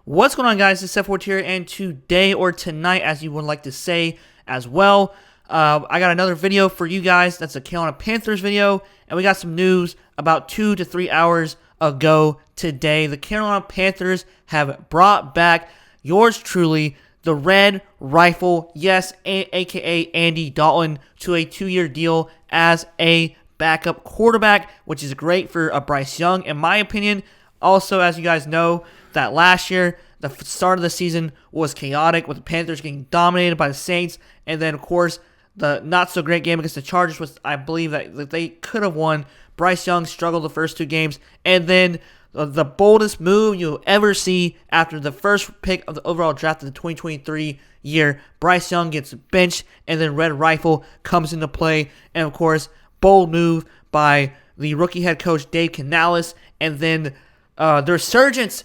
What's going on, guys? It's Seth here, and today, or tonight, as you would like to say as well, I got another video for you guys. That's a Carolina Panthers video, and we got some news about 2 to 3 hours ago today. The Carolina Panthers have brought back yours truly, the Red Rifle, yes, aka Andy Dalton, to a 2-year deal as a backup quarterback, which is great for Bryce Young, in my opinion. Also, as you guys know, that last year, the start of the season was chaotic with the Panthers getting dominated by the Saints. And then, of course, the not-so-great game against the Chargers was, I believe, that they could have won. Bryce Young struggled the first 2 games. And then the boldest move you'll ever see after the first pick of the overall draft of the 2023 year, Bryce Young gets benched, and then Red Rifle comes into play. And, of course, bold move by the rookie head coach, Dave Canales. And then the resurgence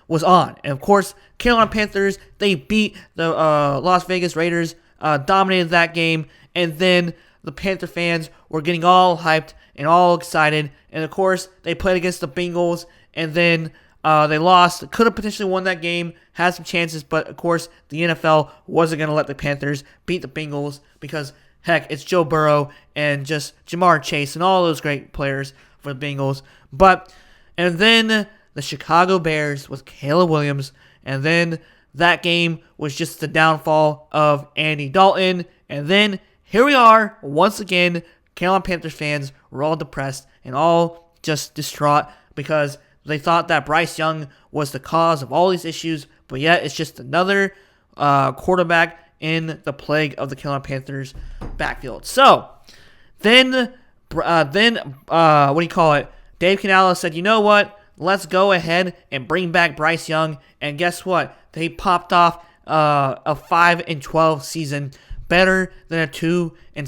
was on. And, of course, Carolina Panthers, they beat the Las Vegas Raiders, dominated that game, and then the Panther fans were getting all hyped and all excited. And, of course, they played against the Bengals, and then they lost. Could have potentially won that game, had some chances, but, of course, the NFL wasn't going to let the Panthers beat the Bengals because, heck, it's Joe Burrow and just Jamar Chase and all those great players for the Bengals. And then the Chicago Bears with Caleb Williams, and then that game was just the downfall of Andy Dalton. And then here we are once again. Carolina Panthers fans were all depressed and all just distraught because they thought that Bryce Young was the cause of all these issues, but yet it's just another quarterback in the plague of the Carolina Panthers backfield. So then what do you call it? Dave Canales said, you know what? Let's go ahead and bring back Bryce Young. And guess what? They popped off a 5-12 season, better than a 2 and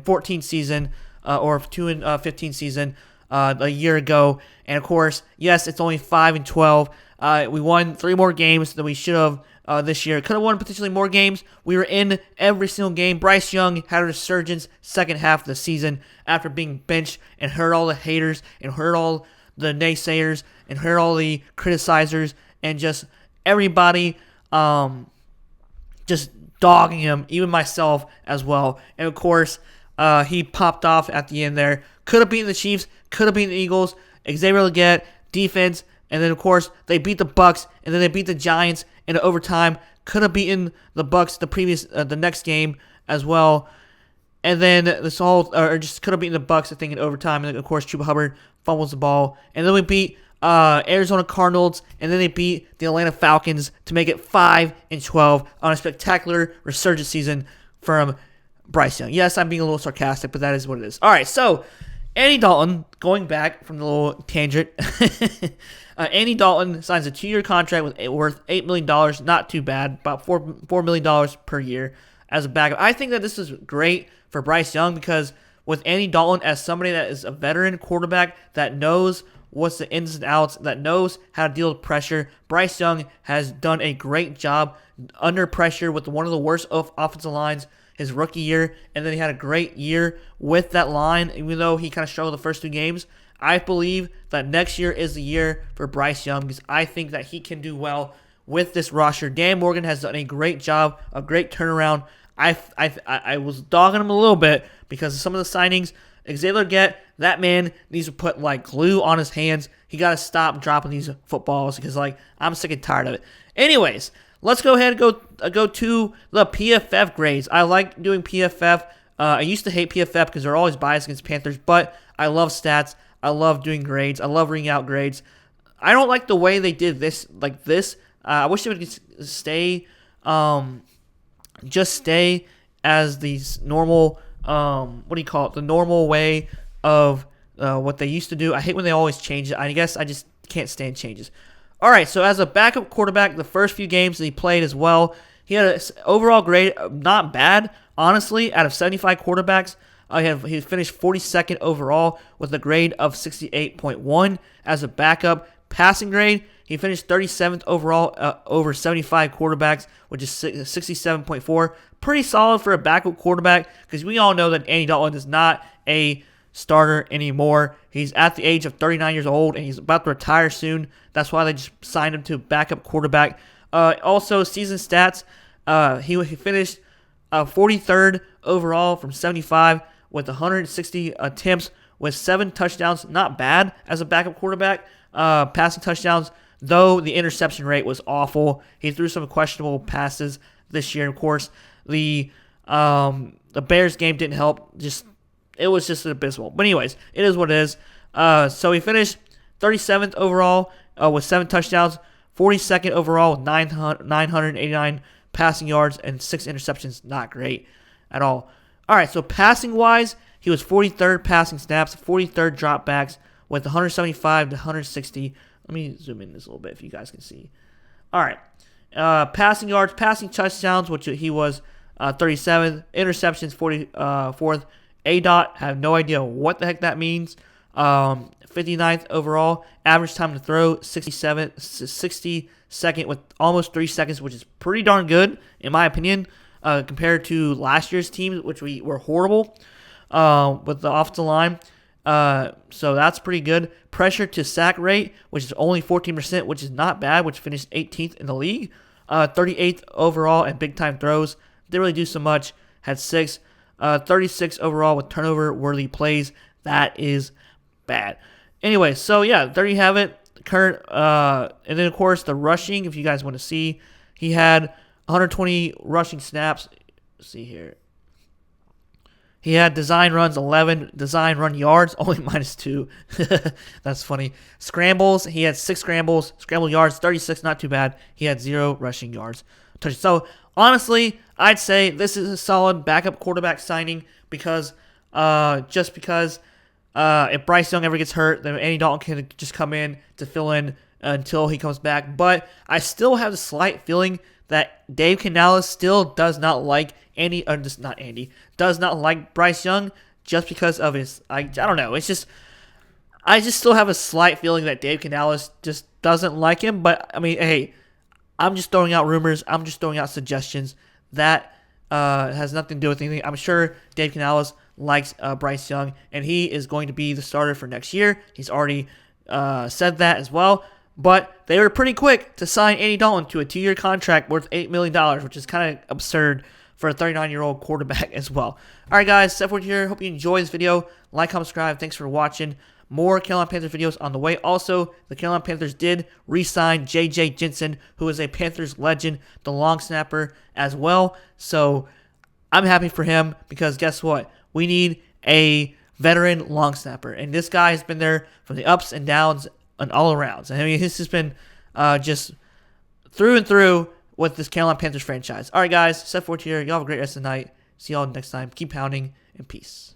14 season or 2 and 15 season a year ago. And of course, yes, it's only 5-12. We won 3 more games than we should have this year. Could have won potentially more games. We were in every single game. Bryce Young had a resurgence second half of the season after being benched and heard all the haters and heard all the naysayers and heard all the criticizers and just everybody just dogging him, even myself as well. And of course, he popped off at the end there. Could have beaten the Chiefs, could have beaten the Eagles. Xavier Legette, defense, and then of course they beat the Bucks, and then they beat the Giants in overtime. Could have beaten the Bucks the next game as well, and then just could have beaten the Bucks I think in overtime. And then of course Chuba Hubbard fumbles the ball, and then we beat Arizona Cardinals, and then they beat the Atlanta Falcons to make it 5-12 on a spectacular resurgence season from Bryce Young. Yes, I'm being a little sarcastic, but that is what it is. All right, so Andy Dalton, going back from the little tangent, Andy Dalton signs a 2-year contract worth $8 million. Not too bad, about $4 million per year as a backup. I think that this is great for Bryce Young because with Andy Dalton as somebody that is a veteran quarterback that knows what's the ins and outs, that knows how to deal with pressure, Bryce Young has done a great job under pressure with one of the worst offensive lines his rookie year, and then he had a great year with that line, even though he kind of struggled the first 2 games. I believe that next year is the year for Bryce Young because I think that he can do well with this roster. Dan Morgan has done a great job, a great turnaround. I was dogging him a little bit because of some of the signings. Xavier Legette, that man needs to put like glue on his hands. He got to stop dropping these footballs because I'm sick and tired of it. Anyways, let's go ahead and go to the PFF grades. I like doing PFF. I used to hate PFF because they're always biased against Panthers, but I love stats. I love doing grades. I love reading out grades. I don't like the way they did this. I wish they would stay, just stay as these normal. The normal way of what they used to do. I hate when they always change it. I guess I just can't stand changes. All right, so as a backup quarterback, the first few games that he played as well, he had an overall grade not bad, honestly, out of 75 quarterbacks. He finished 42nd overall with a grade of 68.1 as a backup. Passing grade, he finished 37th overall over 75 quarterbacks, which is 67.4. Pretty solid for a backup quarterback because we all know that Andy Dalton is not a starter anymore. He's at the age of 39 years old, and he's about to retire soon. That's why they just signed him to backup quarterback. Also, season stats, he finished 43rd overall from 75 with 160 attempts with 7 touchdowns. Not bad as a backup quarterback. Passing touchdowns, though the interception rate was awful. He threw some questionable passes this year. Of course, the Bears game didn't help. It was just abysmal. But anyways, it is what it is. So he finished 37th overall with 7 touchdowns, 42nd overall with 989 passing yards and 6 interceptions. Not great at all. All right, so passing-wise, he was 43rd passing snaps, 43rd dropbacks with 175 to 160. Let me zoom in this a little bit if you guys can see. All right, passing yards, passing touchdowns, which he was 37th, interceptions 44th. ADOT, have no idea what the heck that means. 59th overall, average time to throw 62nd with almost 3 seconds, which is pretty darn good in my opinion, compared to last year's team, which we were horrible with the offensive line. So that's pretty good. Pressure to sack rate, which is only 14%, which is not bad, which finished 18th in the league. 38th overall and big time throws. Didn't really do so much. Had 6. 36 overall with turnover-worthy plays. That is bad. Anyway, so yeah, there you have it. And then, of course, the rushing, if you guys want to see. He had 120 rushing snaps. Let's see here. He had design runs 11, design run yards only -2. That's funny. Scrambles, he had 6 scrambles. Scramble yards 36, not too bad. He had 0 rushing yards. So honestly, I'd say this is a solid backup quarterback signing because if Bryce Young ever gets hurt, then Andy Dalton can just come in to fill in until he comes back. But I still have a slight feeling that Dave Canales still does not like does not like Bryce Young just because of his, I don't know. It's just, I just still have a slight feeling that Dave Canales just doesn't like him. But I mean, hey, I'm just throwing out rumors. I'm just throwing out suggestions. That has nothing to do with anything. I'm sure Dave Canales likes Bryce Young, and he is going to be the starter for next year. He's already said that as well. But they were pretty quick to sign Andy Dalton to a 2-year contract worth $8 million, which is kind of absurd for a 39-year-old quarterback as well. All right, guys, Seth Ward here. Hope you enjoyed this video. Like, comment, subscribe. Thanks for watching. More Carolina Panthers videos on the way. Also, the Carolina Panthers did re-sign J.J. Jensen, who is a Panthers legend, the long snapper as well. So I'm happy for him because guess what? We need a veteran long snapper. And this guy has been there from the ups and downs and all around. I mean, this has been just through and through with this Carolina Panthers franchise. All right, guys. Seth Ward here. Y'all have a great rest of the night. See y'all next time. Keep pounding and peace.